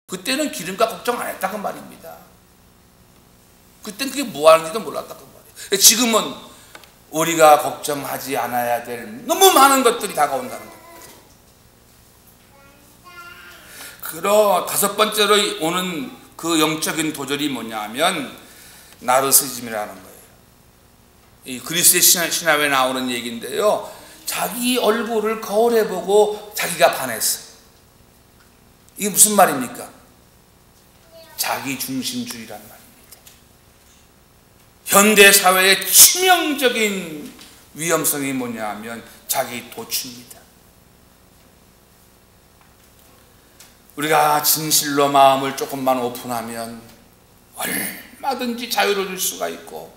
그때는 기름값 걱정 안 했다고 말입니다. 그때는 그게 뭐 하는지도 몰랐다고 말이에요. 지금은 우리가 걱정하지 않아야 될 너무 많은 것들이 다가온다는 겁니다. 그러 다섯 번째로 오는 그 영적인 도전이 뭐냐 하면 나르시즘이라는 거예요. 이 그리스의 신화에 나오는 얘기인데요, 자기 얼굴을 거울에 보고 자기가 반했어요. 이게 무슨 말입니까? 자기 중심주의란 말입니다. 현대 사회의 치명적인 위험성이 뭐냐 하면 자기 도취입니다. 우리가 진실로 마음을 조금만 오픈하면 얼마든지 자유로울 수가 있고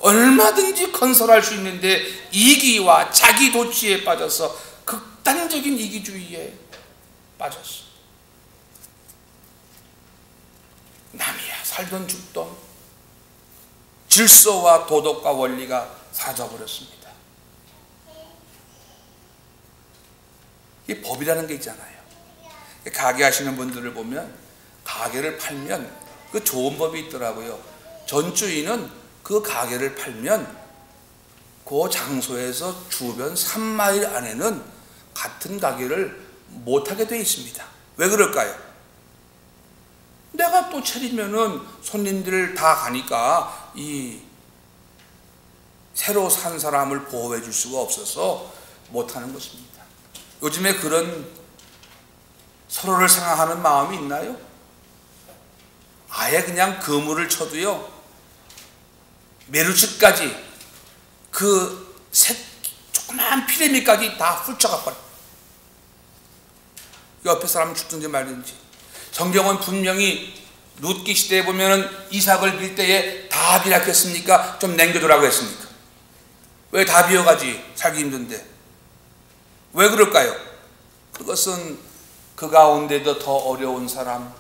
얼마든지 건설할 수 있는데, 이기와 자기 도취에 빠져서 극단적인 이기주의에 빠졌어. 남이야 살던 죽던 질서와 도덕과 원리가 사라져버렸습니다. 이 법이라는 게 있잖아요. 가게 하시는 분들을 보면 가게를 팔면 그 좋은 법이 있더라고요. 전주인은 그 가게를 팔면 그 장소에서 주변 3마일 안에는 같은 가게를 못하게 되어 있습니다. 왜 그럴까요? 내가 또 차리면은 손님들 다 가니까 이 새로 산 사람을 보호해 줄 수가 없어서 못하는 것입니다. 요즘에 그런 서로를 생각하는 마음이 있나요? 아예 그냥 그물을 쳐도요, 메르츠까지 그 조그마한 피라미드까지 다 훌쳐가 버려. 옆에 사람 죽든지 말든지. 성경은 분명히 룻기 시대에 보면은 이삭을 빌 때에 다 비락했습니까? 좀 남겨두라고 했습니까? 왜 다 비워가지? 살기 힘든데. 왜 그럴까요? 그것은 그 가운데도 더 어려운 사람,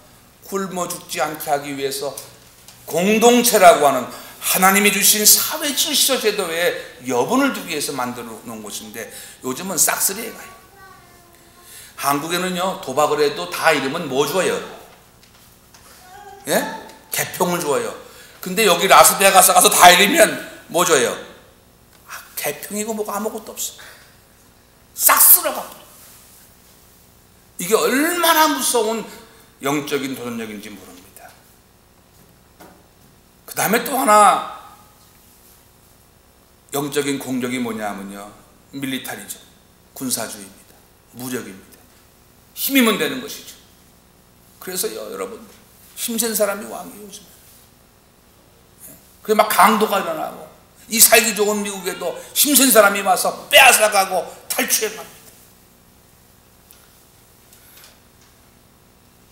굶어 죽지 않게 하기 위해서 공동체라고 하는 하나님이 주신 사회 질서 제도에 여분을 두기 위해서 만들어 놓은 곳인데, 요즘은 싹쓸이에 가요. 한국에는요, 도박을 해도 다 이러면 뭐 줘요? 예? 개평을 줘요. 근데 여기 라스베가스 가서 다 이러면 뭐 줘요? 개평이고 뭐가 아무것도 없어. 싹 쓸어가. 이게 얼마나 무서운 영적인 도전력인지 모릅니다. 그 다음에 또 하나 영적인 공격이 뭐냐면요, 밀리타리죠. 군사주의입니다. 무력입니다. 힘이면 되는 것이죠. 그래서요, 여러분, 힘센 사람이 왕이에요, 요즘. 그래 막 강도가 일어나고, 이 살기 좋은 미국에도 힘센 사람이 와서 빼앗아가고 탈취해 갑니다.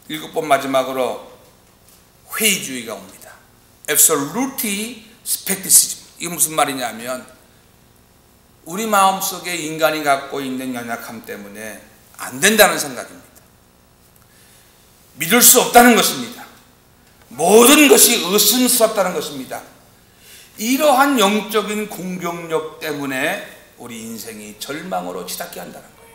7번 마지막으로 회의주의가 옵니다. Absolute skepticism. 이게 무슨 말이냐면, 우리 마음속에 인간이 갖고 있는 연약함 때문에 안 된다는 생각입니다. 믿을 수 없다는 것입니다. 모든 것이 의심스럽다는 것입니다. 이러한 영적인 공격력 때문에 우리 인생이 절망으로 치닫게 한다는 거예요.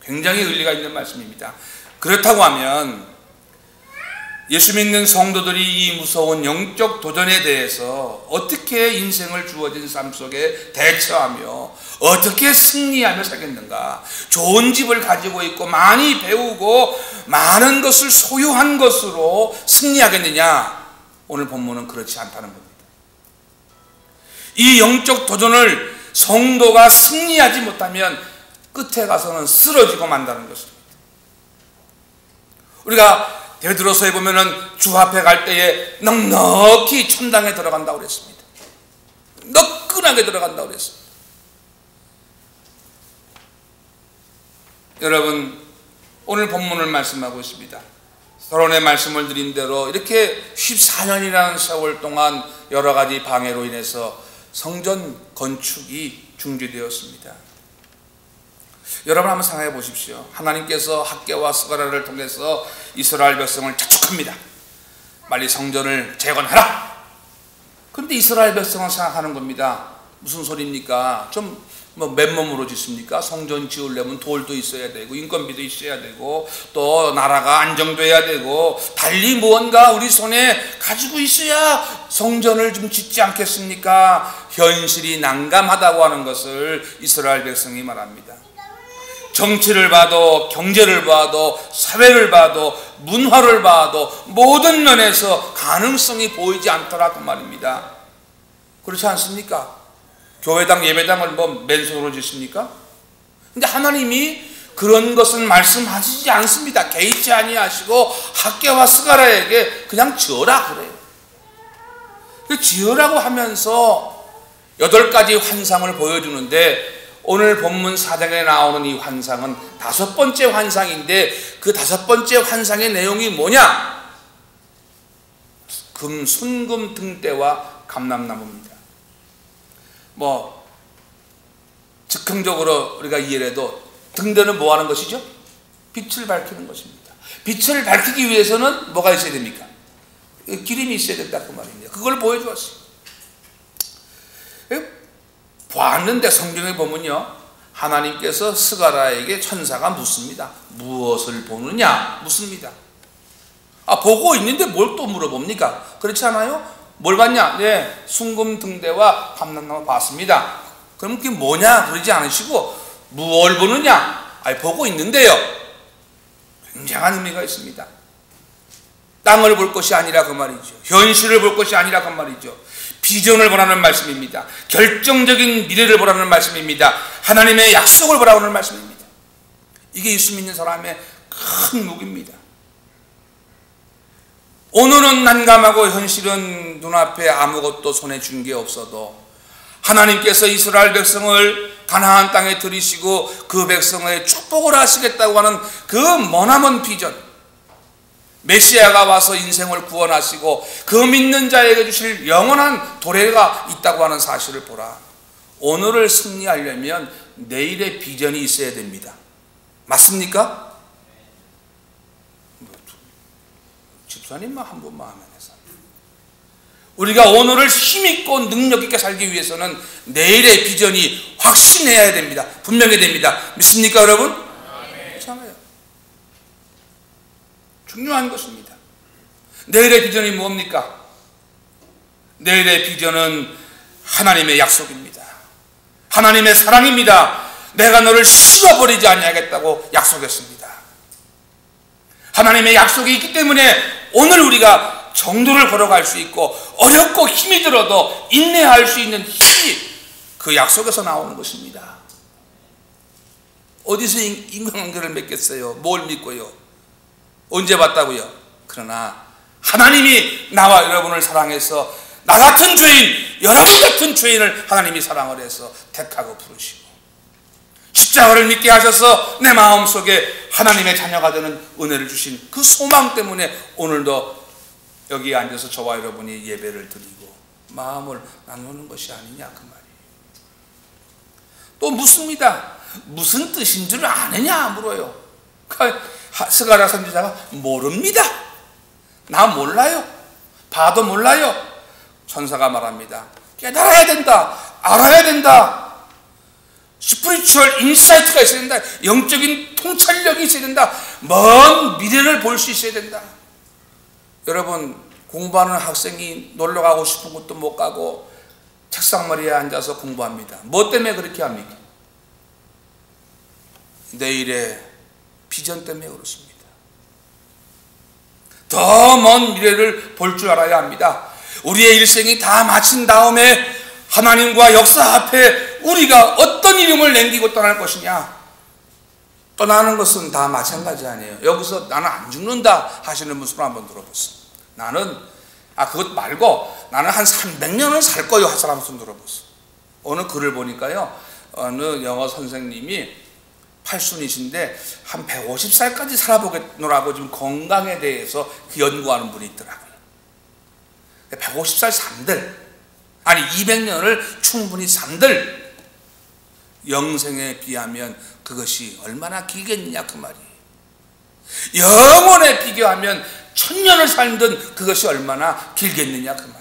굉장히 의리가 있는 말씀입니다. 그렇다고 하면 예수 믿는 성도들이 이 무서운 영적 도전에 대해서 어떻게 인생을 주어진 삶 속에 대처하며 어떻게 승리하며 살겠는가? 좋은 집을 가지고 있고 많이 배우고 많은 것을 소유한 것으로 승리하겠느냐? 오늘 본문은 그렇지 않다는 겁니다. 이 영적 도전을 성도가 승리하지 못하면 끝에 가서는 쓰러지고 만다는 것입니다. 우리가 베드로서에 보면은 주 앞에 갈 때에 넉넉히 천당에 들어간다고 그랬습니다. 너끈하게 들어간다고 그랬습니다. 여러분, 오늘 본문을 말씀하고 있습니다. 서론의 말씀을 드린 대로 이렇게 14년이라는 세월 동안 여러 가지 방해로 인해서 성전 건축이 중지되었습니다. 여러분 한번 생각해 보십시오. 하나님께서 학개와 스가랴를 통해서 이스라엘 백성을 자축합니다. 빨리 성전을 재건하라. 그런데 이스라엘 백성은 생각하는 겁니다. 무슨 소리입니까? 좀 뭐 맨몸으로 짓습니까? 성전 지으려면 돌도 있어야 되고 인건비도 있어야 되고 또 나라가 안정돼야 되고 달리 무언가 우리 손에 가지고 있어야 성전을 좀 짓지 않겠습니까? 현실이 난감하다고 하는 것을 이스라엘 백성이 말합니다. 정치를 봐도 경제를 봐도 사회를 봐도 문화를 봐도 모든 면에서 가능성이 보이지 않더라 그 말입니다. 그렇지 않습니까? 교회당 예배당을 뭐 맨손으로 짓습니까? 근데 하나님이 그런 것은 말씀하시지 않습니다. 개의치 아니하시고 학개와 스가랴에게 그냥 지어라 그래요. 지으라고 하면서 8가지 환상을 보여주는데 오늘 본문 4장에 나오는 이 환상은 5번째 환상인데 그 5번째 환상의 내용이 뭐냐? 순금 등대와 감람나무입니다. 뭐 즉흥적으로 우리가 이해를 해도 등대는 뭐 하는 것이죠? 빛을 밝히는 것입니다. 빛을 밝히기 위해서는 뭐가 있어야 됩니까? 기름이 있어야 된다 그 말입니다. 그걸 보여주었어요. 봤는데 성경에 보면요, 하나님께서 스가랴에게 천사가 묻습니다. 무엇을 보느냐 묻습니다. 보고 있는데 뭘 또 물어봅니까? 그렇지 않아요? 뭘 봤냐? 네, 순금 등대와 감람나무 봤습니다. 그럼 그게 뭐냐? 그러지 않으시고 무엇을 보느냐? 보고 있는데요. 굉장한 의미가 있습니다. 땅을 볼 것이 아니라 그 말이죠. 현실을 볼 것이 아니라 그 말이죠. 비전을 보라는 말씀입니다. 결정적인 미래를 보라는 말씀입니다. 하나님의 약속을 보라는 말씀입니다. 이게 예수 믿는 사람의 큰 무기입니다. 오늘은 난감하고 현실은 눈앞에 아무것도 손에 쥔 게 없어도 하나님께서 이스라엘 백성을 가나안 땅에 들이시고 그 백성의 축복을 하시겠다고 하는 그 머나먼 비전, 메시아가 와서 인생을 구원하시고 그 믿는 자에게 주실 영원한 도래가 있다고 하는 사실을 보라. 오늘을 승리하려면 내일의 비전이 있어야 됩니다. 맞습니까? 집사님만 한 번만 하면 해서 우리가 오늘을 힘있고 능력있게 살기 위해서는 내일의 비전이 확신해야 됩니다. 분명히 됩니다. 믿습니까 여러분? 그렇잖아요. 중요한 것입니다. 내일의 비전이 뭡니까? 내일의 비전은 하나님의 약속입니다. 하나님의 사랑입니다. 내가 너를 씹어버리지 아니하겠다고 약속했습니다. 하나님의 약속이 있기 때문에 오늘 우리가 정도를 걸어갈 수 있고 어렵고 힘이 들어도 인내할 수 있는 힘이 그 약속에서 나오는 것입니다. 어디서 인간관계를 맺겠어요? 뭘 믿고요? 언제 봤다고요? 그러나 하나님이 나와 여러분을 사랑해서 나 같은 죄인, 여러분 같은 죄인을 하나님이 사랑을 해서 택하고 부르시고 십자가를 믿게 하셔서 내 마음속에 하나님의 자녀가 되는 은혜를 주신 그 소망 때문에 오늘도 여기에 앉아서 저와 여러분이 예배를 드리고 마음을 나누는 것이 아니냐 그 말이에요. 또 묻습니다. 무슨 뜻인 줄 아느냐 물어요. 스가랴 선지자가 모릅니다. 나 몰라요. 봐도 몰라요. 천사가 말합니다. 깨달아야 된다. 알아야 된다. 스피리추얼 인사이트가 있어야 된다. 영적인 통찰력이 있어야 된다. 먼 미래를 볼 수 있어야 된다. 여러분, 공부하는 학생이 놀러 가고 싶은 곳도 못 가고 책상머리에 앉아서 공부합니다. 뭐 때문에 그렇게 합니까? 내일의 비전 때문에 그렇습니다. 더 먼 미래를 볼 줄 알아야 합니다. 우리의 일생이 다 마친 다음에 하나님과 역사 앞에 우리가 어떤 이름을 남기고 떠날 것이냐. 떠나는 것은 다 마찬가지 아니에요. 여기서 나는 안 죽는다 하시는 분 손 한번 들어보세요. 나는 그것 말고 나는 한 300년을 살 거요 할 사람 손 들어보세요. 어느 글을 보니까요, 어느 영어 선생님이 팔순이신데 한 150살까지 살아보겠노라고 지금 건강에 대해서 연구하는 분이 있더라고요. 150살 산들, 아니 200년을 충분히 산들, 영생에 비하면 그것이 얼마나 길겠느냐 그 말이에요. 영혼에 비교하면 1000년을 살든 그것이 얼마나 길겠느냐 그 말이에요.